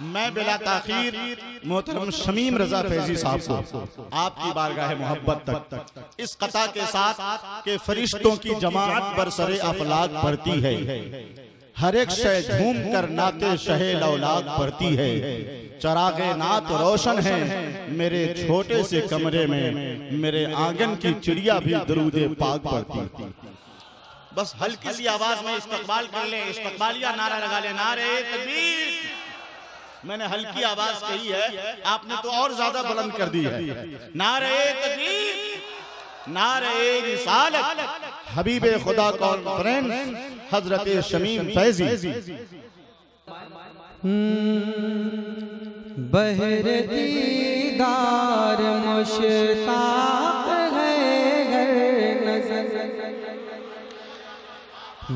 मैं बिला ताखीर मोहतरम शमीम रजा फैजी साहब को आपकी बारगाह मोहब्बत तक इस कता के साथ के फरिश्तों की जमात बरसरे अफलाक पढ़ती है, हर एक शय झूम कर नाते शहे लौलाक पढ़ती है, चरागे नात रोशन है मेरे छोटे से कमरे में, मेरे आंगन की चिड़िया भी दरूदे पाक पढ़ती। बस हल्की सी आवाज में इस्तकबाल कर ले, इस्तकबालिया नारा लगा ले, नारे तकबीर। मैंने हल्की आवाज कही है, आपने तो और ज्यादा बुलंद कर दी है। नारे तकबीर, नारे रिसालत, हबीबे खुदा कॉन्फ्रेंस हजरत शमीम फैजी। बहर दीदार मुश्ताक है घर नजर,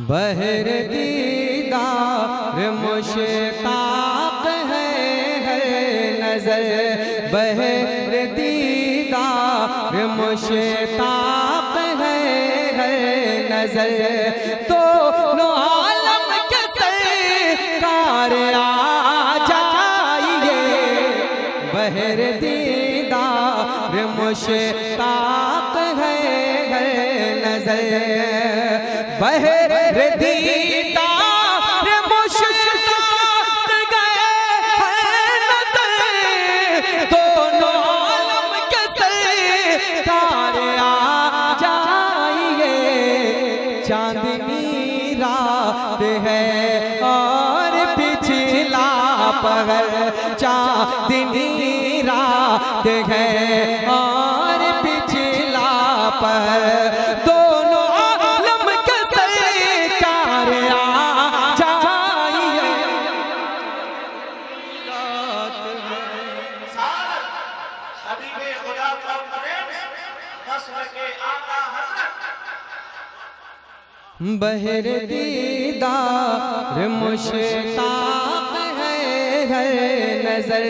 बहर दीदार मुश्ताक है घर नजर, बहर दीदार मुश्ताक है घर नजर, तो नो आलम के सरकार आ जाइए, बहर दीदार मुश्ताक है घर नजर, बहर दीदार मुश्ताक है नजर, दोनों आलम के सरकार आ जाइए, चांदनी रात है और पिछला पहर, चांदनी रात है और पिछला पहर, दोनों आलम के सरकार आ जाइए, हबीबे खुदा कॉन्फ्रेंस नस्ल के आका हजरत। बहर दीदार मुश्ताक है घर नजर,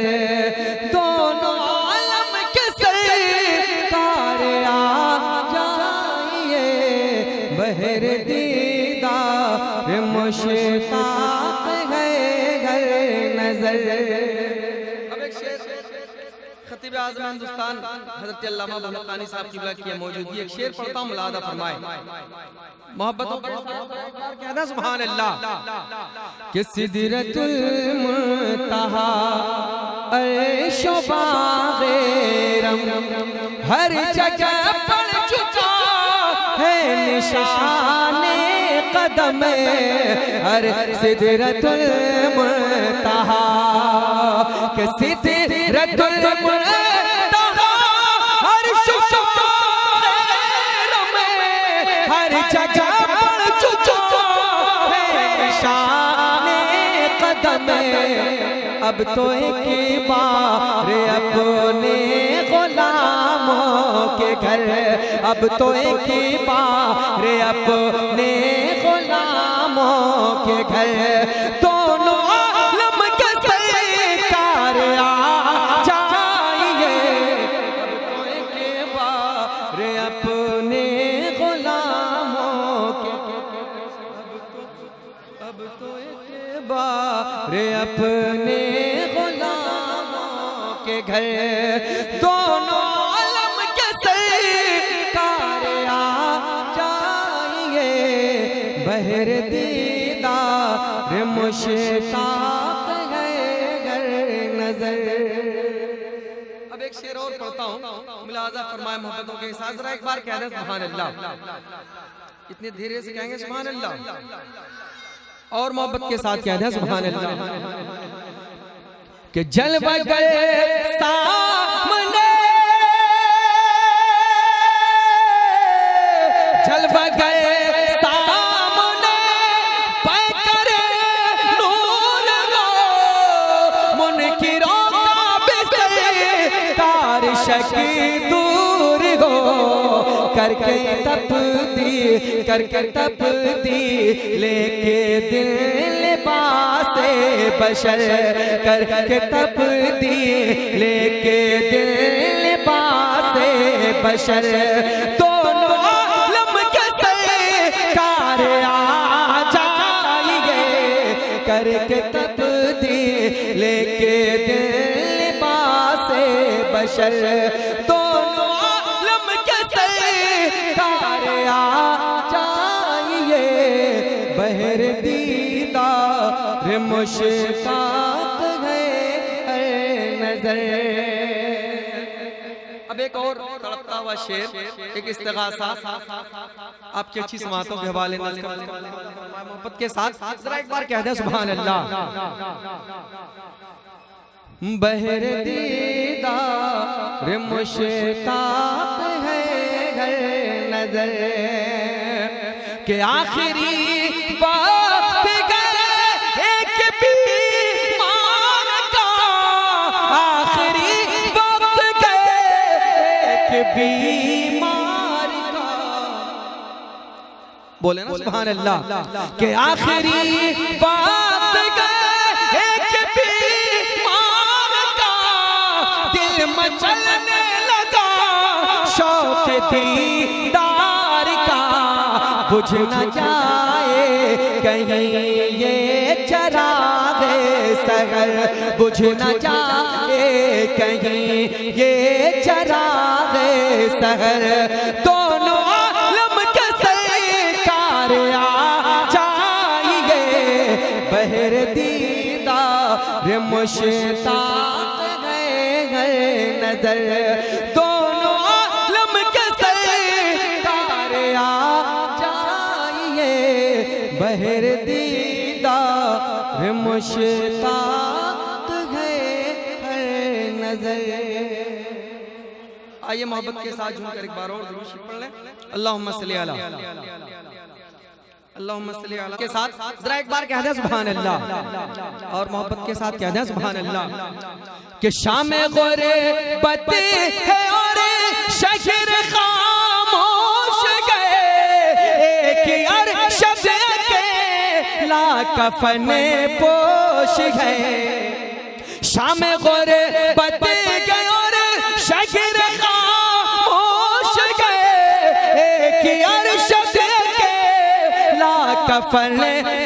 दोनों आलम के सरकार आ जाइए, बहर दीदार मुश्ताक है घर नजर। अब एक शेर खतीब आज़म हिंदुस्तान हज़रत अल्लामा बुरहानी साहब की की मौजूदगी, एक शेर पढ़ता हूँ, मुलादा फरमाए। मोहब्बतों के कहना सुभान अल्लाह कि सिदरतुल मुंतहा अर्श व बाग़ेरम, हर जगह पड़ चुका है निशाने कदम, हर सिदरतुल मुंतहा कि सिदरतुल मुंतहा अर्श व बाग़ेरम, हर जगह पड़ चुका है निशाने कदम, अब तो एक बार अपने गुलामों के घर, अब तो एक बार अपने गुलामों के घर, दोनों आलम के सरकार आ जाइए, अब तो एक बार अपने गुलामों के, अब तो एक बार अपने गुलामों के घर, दोनों आलम के सरकार आ जाइए, बहर दीदार मुश्ताक है घर नजर। अब एक शेर और पढ़ता हूँ, मुलाजा फरमाए मोहब्बतों के साथ, जरा एक बार कह दें सुभान अल्लाह, इतने धीरे से कहेंगे सुभान अल्लाह, और मोहब्बत के साथ कह दें सुभान अल्लाह, कि जलवा गए सामने, जलवा गए सामने, पैकर नूर हो, मुनकिरों का बिस्तार शकी दूर हो, करके तपदी, करके तपदी, लेके दिल लिबासे बशर, करके तपदी, लेके दिल लिबासे बशर, दोनों आलम के सरकार आ जाइए, करके तपदी, लेके के दिल लिबासे बशर दोनों आलम के सरकार आ जाइए बहर दीदार मुश्ताक है हर नजर। अब एक और तड़पता हुआ शेर, एक इस्तिगासा आपकी अच्छी समातों के हवाले मोहब्बत के साथ जरा एक बार कह दे सुभान अल्लाह। बहर दीदार मुश्ताक है हर नजर के आखिरी वक्त गए एक बीमार का, आखिरी वक्त गए एक बीमार का, बोले ना सुभान अल्लाह के आखिरी वक्त गए एक बीमार का, दिल मचलने लगा शौक दीदार का, बुझ न जाए कहीं ये चराग सहर, बुझ न जाए कहीं ये चराग सहर, दोनों आलम के सरकार आ जाइए बहर दीदार मुश्ताक है हर नजर, दोनों आलम के सरकार आ जाइए बहर दीदार मुश्ताक है हर नजर। आइए मोहब्बत के साथ झूमकर एक बार और दुरूद शरीफ पढ़ लें। अल्लाहुम्मा सल्ली अला, अल्लाहुम्मा सल्ली अला के साथ जरा एक बार कह दे सुभान अल्लाह, और मोहब्बत के साथ कह दे सुभान अल्लाह। कि शाम गोरे बते है और शजर खामोश गए, एक अरशद के ला कफन पोश गए, शाम गोरे बते गए और शजर खामोश गए, एक अरशद के ला कफन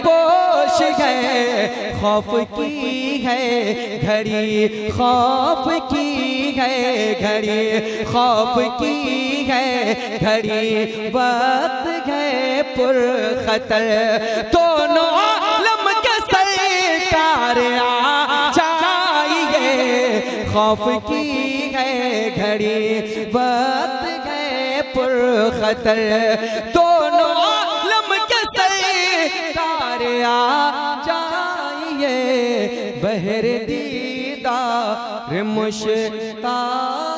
पोश गए, खौफ की है घड़ी खौफ की है घड़ी खौफ की है घड़ी वक्त है पुरखतर, दोनों आलम के सरकार आ जाइए खौफ की है घड़ी वक्त है पुरखतर, दोनों आलम के सरकार आ जाइए बहर दीदार मुश्ताक